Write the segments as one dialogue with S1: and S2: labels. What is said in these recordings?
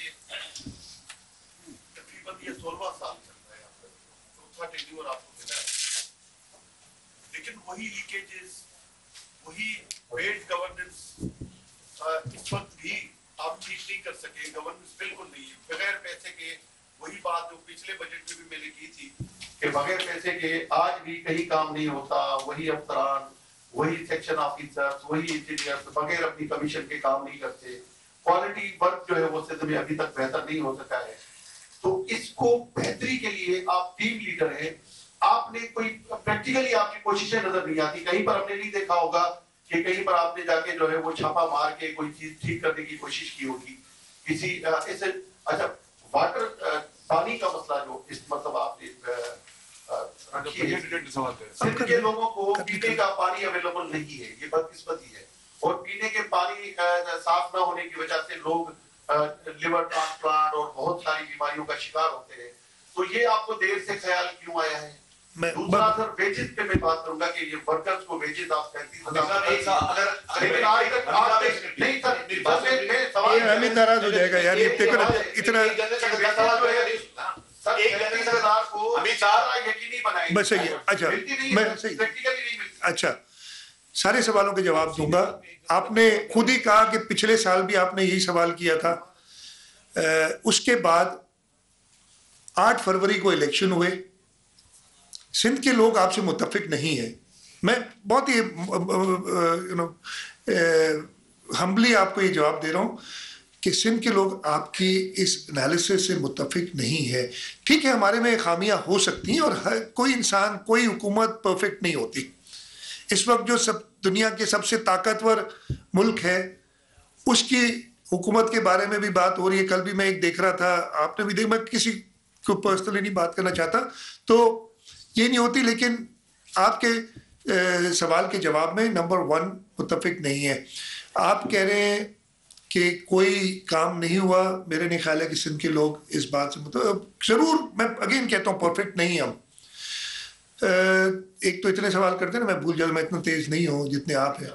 S1: कि तकरीबन ये 16वां साल चल रहा है, चौथा टेन्योर आपको मिला है, लेकिन वही लीकेजेस, वही बेड गवर्नेंस इस वक्त भी आप ठीक नहीं कर सके। गवर्नेंस बिल्कुल नहीं है, बगैर पैसे के। वही बात जो पिछले बजट में भी मैंने की थी कि बगैर पैसे के आज भी कहीं काम नहीं होता। वही अफसरान, वही सेक्शन ऑफिसर्स, वही इंजीनियर्स बगैर अपनी कमीशन के काम नहीं करते। क्वालिटी वर्क जो है वो सिस्टम में अभी तक बेहतर नहीं हो सका है। तो इसको बेहतरी के लिए आप टीम लीडर हैं, आपने कोई प्रैक्टिकली आपकी कोशिशें नजर नहीं आती। कहीं पर हमने नहीं देखा होगा कि कहीं पर आपने जाके जो है वो छापा मार के कोई चीज ठीक करने की कोशिश की होगी किसी ऐसे। अच्छा, वाटर पानी का मसला जो इस मतलब आपने सिंध के लोगों को पीने का पानी अवेलेबल नहीं है, ये बदकिस्मती है। और पीने के पानी साफ न होने की वजह से लोग लिवर ट्रांसप्लांट और बहुत सारी बीमारियों का शिकार होते हैं। तो ये आपको देर से ख्याल क्यों आया है? दूसरा सर, वेजेस पे मैं बात करूंगा कि ये वर्कर्स को वेजेस आप 35,000 लेकिन आज तक नहीं सर,
S2: अमित नाराज हो जाएगा यार, ये इतना बस सही है। अच्छा, मैं सही, अच्छा, सारे सवालों के जवाब दूंगा। आपने खुद ही कहा कि पिछले साल भी आपने यही सवाल किया था। उसके बाद 8 फरवरी को इलेक्शन हुए, सिंध के लोग आपसे मुत्तफिक नहीं है। मैं बहुत ही हम्बली आपको ये जवाब दे रहा हूँ कि सिंध के लोग आपकी इस एनालिसिस से मुत्तफिक नहीं है। ठीक है, हमारे में खामियां हो सकती हैं और हर कोई इंसान, कोई हुकूमत परफेक्ट नहीं होती। इस वक्त जो सब दुनिया के सबसे ताकतवर मुल्क है उसकी हुकूमत के बारे में भी बात हो रही है। कल भी मैं एक देख रहा था, आपने भी देखा, मैं किसी को पर्सनली नहीं बात करना चाहता, तो ये नहीं होती। लेकिन आपके सवाल के जवाब में नंबर 1 मुत्तफिक नहीं है। आप कह रहे हैं कि कोई काम नहीं हुआ। मेरे नहीं ख्याल है कि सिंध के लोग इस बात से जरूर, मैं अगेन कहता हूँ, परफेक्ट नहीं हम। एक तो इतने सवाल करते हैं ना, मैं भूल जाता, मैं इतना तेज नहीं हूँ जितने आप हैं।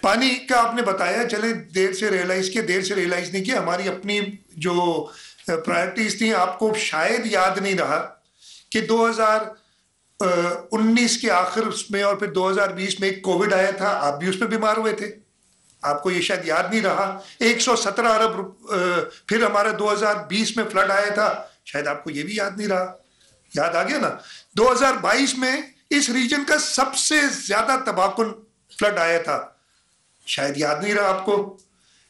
S2: पानी का आपने बताया, चले देर से रियलाइज नहीं किया। हमारी अपनी जो प्रायोरिटीज थी, आपको शायद याद नहीं रहा कि 2019 के आखिर में और फिर 2020 में एक कोविड आया था, आप भी उसमें बीमार हुए थे। आपको ये शायद याद नहीं रहा। 117 अरब फिर हमारा 2020 में फ्लड आया था, शायद आपको ये भी याद नहीं रहा। याद आ गया ना? 2022 में इस रीजन का सबसे ज्यादा तबाहकुन फ्लड आया था, शायद याद नहीं रहा आपको।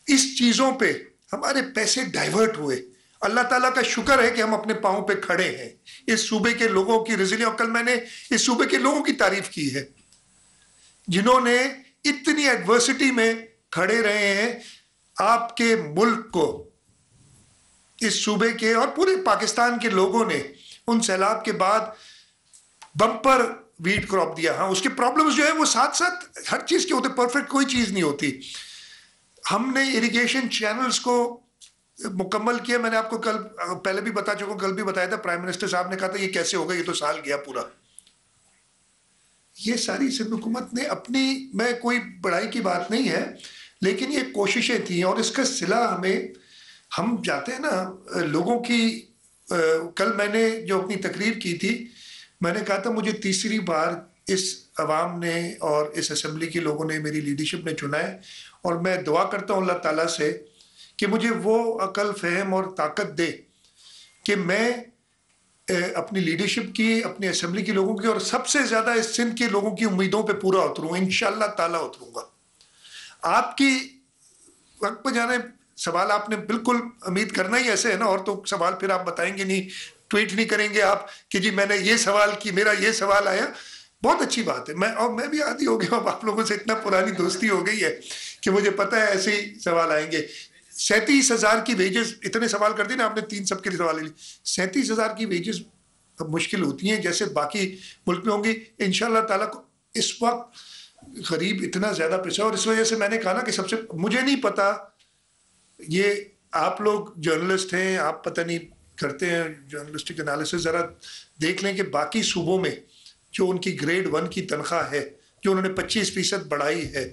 S2: इस चीजों पे हमारे पैसे डाइवर्ट हुए। अल्लाह ताला का शुक्र है कि हम अपने पांव पे खड़े हैं। इस सूबे के लोगों की रिजिलियंस, और कल मैंने इस सूबे के लोगों की तारीफ की है जिन्होंने इतनी एडवर्सिटी में खड़े रहे हैं। आपके मुल्क को, इस सूबे के और पूरे पाकिस्तान के लोगों ने उन सैलाब के बाद बम्पर वीट क्रॉप दिया। हाँ, उसके प्रॉब्लम्स जो है वो साथ साथ हर चीज के होते, परफेक्ट कोई चीज नहीं होती। हमने इरिगेशन चैनल्स को मुकम्मल किया। मैंने आपको कल पहले भी बता चुका हूं, कल भी बताया था, प्राइम मिनिस्टर साहब ने कहा था ये कैसे होगा, ये तो साल गया पूरा। ये सारी सिंध हुकूमत ने अपनी, मैं कोई बड़ाई की बात नहीं है, लेकिन ये कोशिशें थी और इसका सिला हमें, हम जाते हैं ना लोगों की। कल मैंने जो अपनी तकरीर की थी, मैंने कहा था मुझे तीसरी बार इस अवाम ने और इस असेंबली के लोगों ने, मेरी लीडरशिप ने चुना है, और मैं दुआ करता हूँ अल्लाह ताला से कि मुझे वो अकल, फहम और ताकत दे कि मैं अपनी लीडरशिप की, अपनी असेंबली के लोगों की और सबसे ज़्यादा इस सिंध के लोगों की उम्मीदों पे पूरा उतरूँ। इंशाअल्लाह ताला उतरूँगा। आपकी वक्त पर जाने सवाल आपने बिल्कुल उम्मीद करना ही ऐसे है ना, और तो सवाल फिर आप बताएंगे नहीं, ट्वीट नहीं करेंगे आप कि जी मैंने ये सवाल की, मेरा ये सवाल आया। बहुत अच्छी बात है। मैं भी आदी हो गया, अब आप लोगों से इतना पुरानी दोस्ती हो गई है कि मुझे पता है ऐसे ही सवाल आएंगे। 37,000 की वेजेस, इतने सवाल कर दिए ना आपने, 3 सबके लिए सवाल ले ली। 37,000 की वेजेस अब मुश्किल होती हैं जैसे बाकी मुल्क में होंगी। इंशाल्लाह ताला को इस वक्त गरीब इतना ज़्यादा पैसा, और इस वजह से मैंने कहा ना कि सबसे, मुझे नहीं पता, ये आप लोग जर्नलिस्ट हैं, आप पता नहीं करते हैं जर्नलिस्टिक एनालिसिस, ज़रा देख लें कि बाकी सूबों में जो उनकी ग्रेड 1 की तनख्वाह है, जो उन्होंने 25% बढ़ाई है,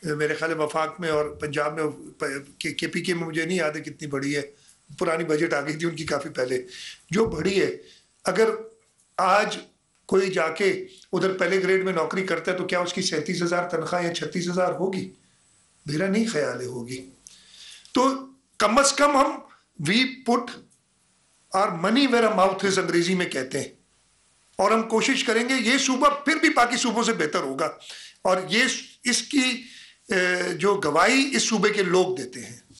S2: मेरे ख्याल वफाक में और पंजाब में, KPK में मुझे नहीं याद है कितनी बड़ी है, पुरानी बजट आ गई थी उनकी काफ़ी पहले, जो बढ़ी है। अगर आज कोई जाके उधर पहले ग्रेड में नौकरी करता है तो क्या उसकी 37,000 तनख्वाह या 36,000 होगी? मेरा नहीं ख्याल है होगी। तो कम से कम हम we put our money where our mouth is, अंग्रेजी में कहते हैं, और हम कोशिश करेंगे ये सूबा फिर भी बाकी सूबों से बेहतर होगा, और ये इसकी जो गवाही इस सूबे के लोग देते हैं।